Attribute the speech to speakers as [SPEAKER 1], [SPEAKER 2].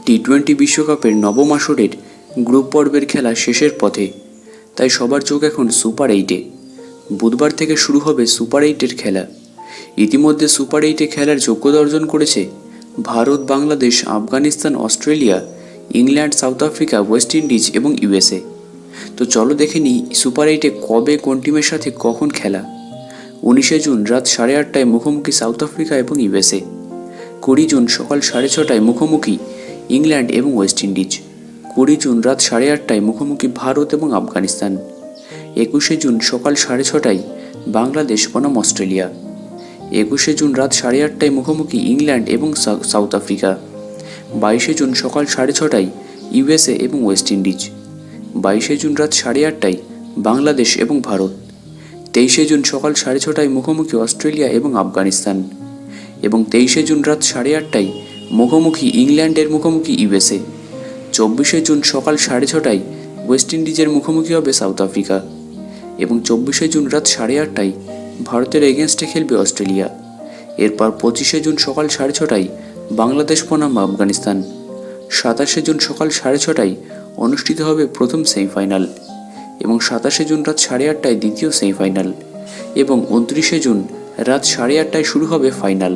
[SPEAKER 1] টি-20 বিশ্বকাপের নবম আসরের গ্রুপ পর্বের খেলা শেষের পথে, তাই সবার চোখ এখন সুপার 8-এ। বুধবার থেকে শুরু হবে সুপার 8-এর খেলা। ইতিমধ্যে সুপার 8-এ খেলার যোগ্যতা অর্জন করেছে Bharat, Bangladesh, Afghanistan, Australia, England, south Africa, West Indies এবং ইউএসএ। তো চলো দেখে নিই সুপার 8-এ কবে কোন টিমের সাথে কখন খেলা। 19শে জুন রাত 8:30টায় মুখোমুখি সাউথ আফ্রিকা এবং ইউএসএ। 20 জুন সকাল 6:30টায় মুখোমুখি ইংল্যান্ড এবং ওয়েস্ট ইন্ডিজ। 20 জুন রাত 8:30টায় মুখোমুখি ভারত এবং আফগানিস্তান। 21শে জুন সকাল 6:30টায় বাংলাদেশ বনাম অস্ট্রেলিয়া। 21শে জুন রাত 8:30টায় মুখোমুখি ইংল্যান্ড এবং সাউথ আফ্রিকা। 22শে জুন সকাল 6:30টায় ইউএসএ এবং ওয়েস্ট ইন্ডিজ। 22শে জুন রাত 8:30টায় বাংলাদেশ এবং ভারত। 23শে জুন সকাল 6:30টায় মুখোমুখি অস্ট্রেলিয়া এবং আফগানিস্তান। এবং 23শে জুন রাত 8:30টায় মুখোমুখি ইংল্যান্ডের মুখোমুখি ইউএসএ। 24শে জুন সকাল 6:30টায় ওয়েস্ট ইন্ডিজের মুখোমুখি হবে সাউথ আফ্রিকা। এবং 24শে জুন রাত 8:30টায় ভারতের এগেনস্টে খেলবে অস্ট্রেলিয়া। এরপর 25শে জুন সকাল 6:30টায় বাংলাদেশ বনাম আফগানিস্তান। 27শে জুন সকাল 6:30টায় অনুষ্ঠিত হবে প্রথম সেমিফাইনাল। এবং 27শে জুন রাত 8:30টায় দ্বিতীয় সেমিফাইনাল। এবং 29শে জুন রাত 8:30টায় শুরু হবে ফাইনাল।